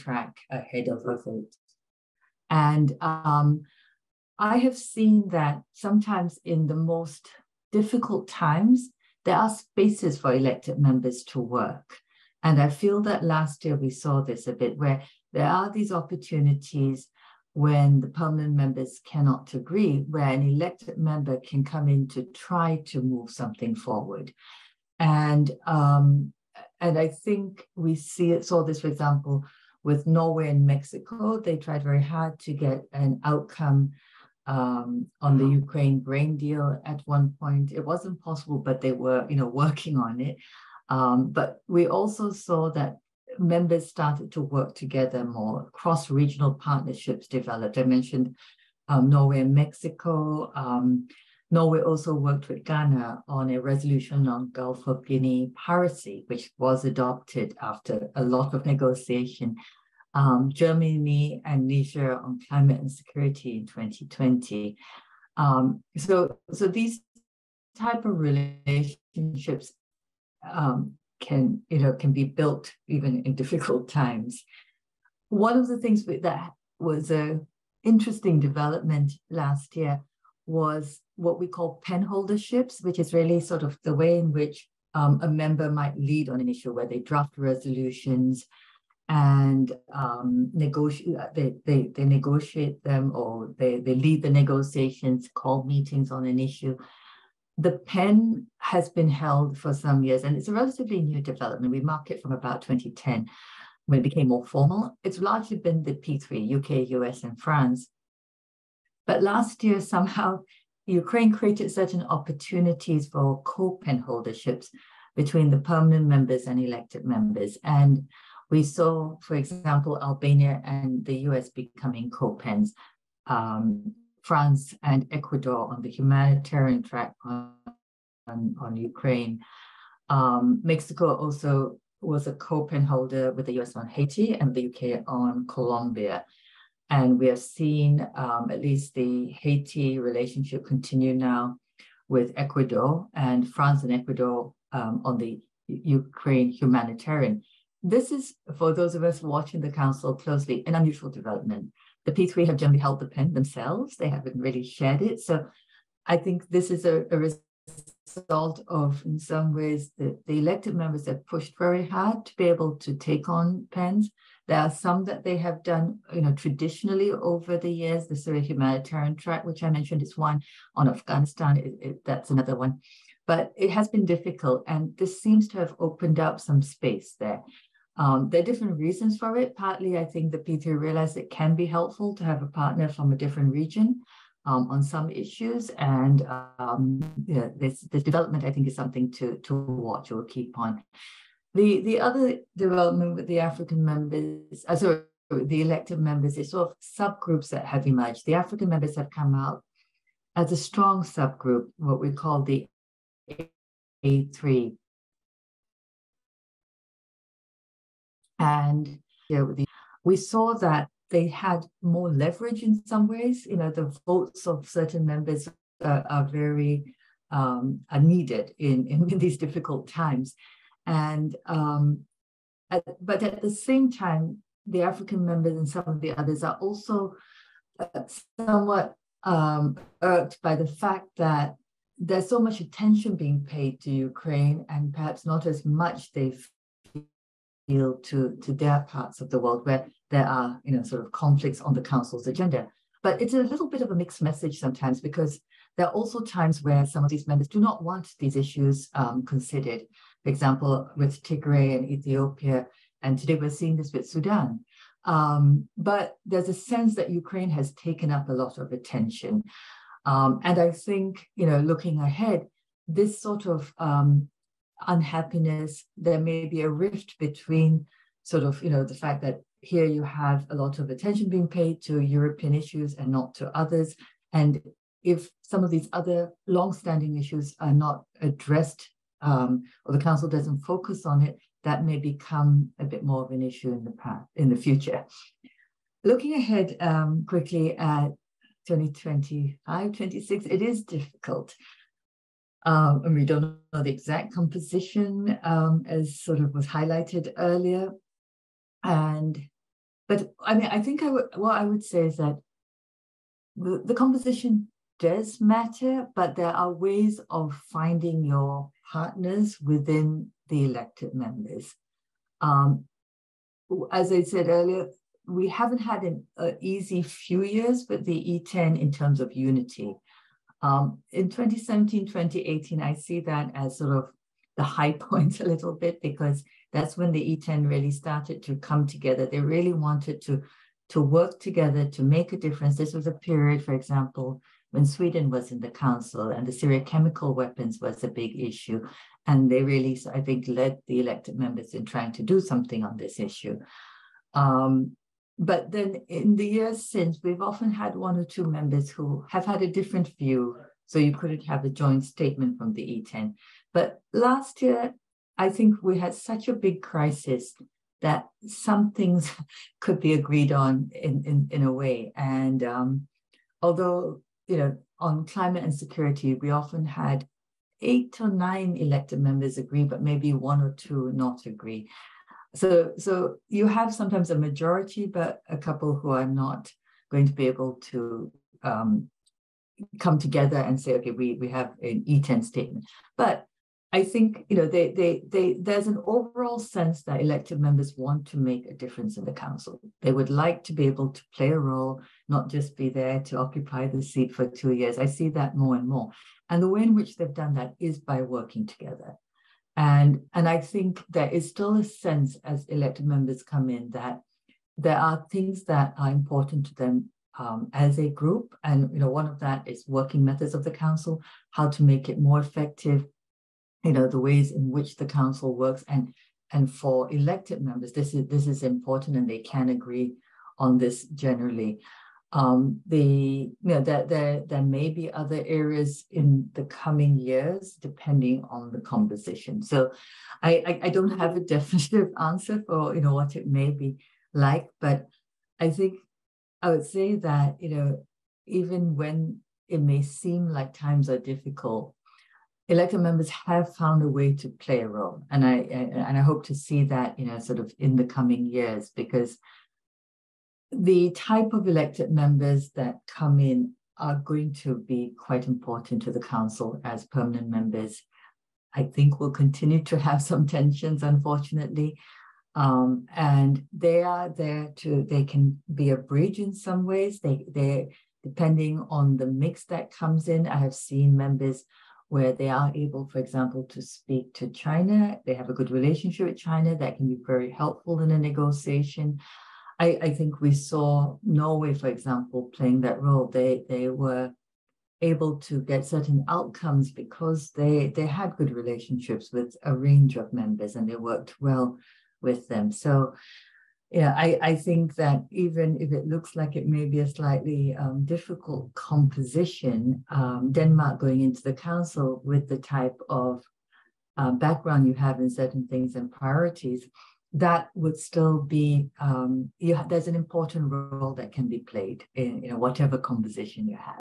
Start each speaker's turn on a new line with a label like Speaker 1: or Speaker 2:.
Speaker 1: track ahead of a vote. And I have seen that sometimes in the most difficult times, there are spaces for elected members to work. And I feel that last year we saw this a bit, where there are these opportunities when the permanent members cannot agree, where an elected member can come in to try to move something forward. And I think we saw this, for example, with Norway and Mexico. They tried very hard to get an outcome on the Ukraine grain deal at one point. It wasn't possible, but they were, working on it. But we also saw that members started to work together more. Cross-regional partnerships developed. I mentioned Norway and Mexico. Norway also worked with Ghana on a resolution on Gulf of Guinea piracy, which was adopted after a lot of negotiation. Germany and Niger on climate and security in 2020. So these type of relationships can be built even in difficult times. One of the things that was an interesting development last year was what we call penholderships, which is really sort of the way in which a member might lead on an issue, where they draft resolutions and they negotiate them, or they lead the negotiations, call meetings on an issue. The pen has been held for some years, and it's a relatively new development. We mark it from about 2010, when it became more formal. It's largely been the P3, UK, US, and France. But last year, somehow, Ukraine created certain opportunities for co-pen holderships between the permanent members and elected members. And we saw, for example, Albania and the US becoming co-pens, France and Ecuador on the humanitarian track on Ukraine. Mexico also was a co-pen holder with the US on Haiti and the UK on Colombia. And we have seen at least the Haiti relationship continue now with Ecuador, and France and Ecuador on the Ukraine humanitarian. This is, for those of us watching the Council closely, an unusual development. The P3 have generally held the pen themselves. They haven't really shared it. So I think this is a result of, in some ways, the elected members have pushed very hard to be able to take on pens. There are some that they have done, traditionally over the years. The Syria humanitarian track, which I mentioned, is one. On Afghanistan, that's another one. But it has been difficult, and this seems to have opened up some space there. There are different reasons for it. Partly, I think the P3 realized it can be helpful to have a partner from a different region on some issues. And this development, I think, is something to watch or keep on. The other development with the African members, the elected members, is sort of subgroups that have emerged. The African members have come out as a strong subgroup, what we call the A3. And we saw that they had more leverage in some ways. The votes of certain members are very are needed in these difficult times. And but at the same time, the African members and some of the others are also somewhat irked by the fact that there's so much attention being paid to Ukraine, and perhaps not as much they feel to their parts of the world where there are, sort of conflicts on the Council's agenda. But it's a little bit of a mixed message sometimes, because there are also times where some of these members do not want these issues considered. For example, with Tigray and Ethiopia, and today we're seeing this with Sudan. But there's a sense that Ukraine has taken up a lot of attention. And I think, looking ahead, this sort of unhappiness, there may be a rift between sort of, the fact that here you have a lot of attention being paid to European issues and not to others. And if some of these other long-standing issues are not addressed, or the Council doesn't focus on it, that may become a bit more of an issue in the future. Looking ahead quickly at 2025, 26, it is difficult. And we don't know the exact composition, as sort of was highlighted earlier. And But I mean, I think what I would say is that the composition does matter, but there are ways of finding your partners within the elected members. As I said earlier, we haven't had an easy few years with the E10 in terms of unity. In 2017, 2018, I see that as sort of the high point a little bit, because that's when the E10 really started to come together. They really wanted to work together to make a difference. This was a period, for example, when Sweden was in the council and the Syria chemical weapons was a big issue. And they really, I think, led the elected members in trying to do something on this issue. But then in the years since, we've often had one or two members who have had a different view. So you couldn't have a joint statement from the E10. But last year, I think we had such a big crisis that some things could be agreed on in a way. And although, on climate and security, we often had 8 or 9 elected members agree, but maybe 1 or 2 not agree. So you have sometimes a majority, but a couple who are not going to be able to come together and say, okay, we have an E10 statement. But I think, there's an overall sense that elected members want to make a difference in the council. They would like to be able to play a role, not just be there to occupy the seat for 2 years. I see that more and more. And the way in which they've done that is by working together. And I think there is still a sense as elected members come in that there are things that are important to them as a group. And, one of that is working methods of the council, how to make it more effective, the ways in which the council works. And for elected members, this is important, and they can agree on this generally. There may be other areas in the coming years, depending on the composition. So I don't have a definitive answer for, what it may be like, but I think I would say that, even when it may seem like times are difficult, elected members have found a way to play a role. And I hope to see that, sort of in the coming years, because the type of elected members that come in are going to be quite important to the council as permanent members. I think we'll continue to have some tensions, unfortunately. And they are there they can be a bridge in some ways. They're depending on the mix that comes in. I have seen members where they are able, for example, to speak to China. They have a good relationship with China that can be very helpful in a negotiation. I think we saw Norway, for example, playing that role. They were able to get certain outcomes because they had good relationships with a range of members, and they worked well with them. So, I think that even if it looks like it may be a slightly difficult composition, Denmark going into the council with the type of background you have in certain things and priorities, that would still be, there's an important role that can be played in whatever composition you have.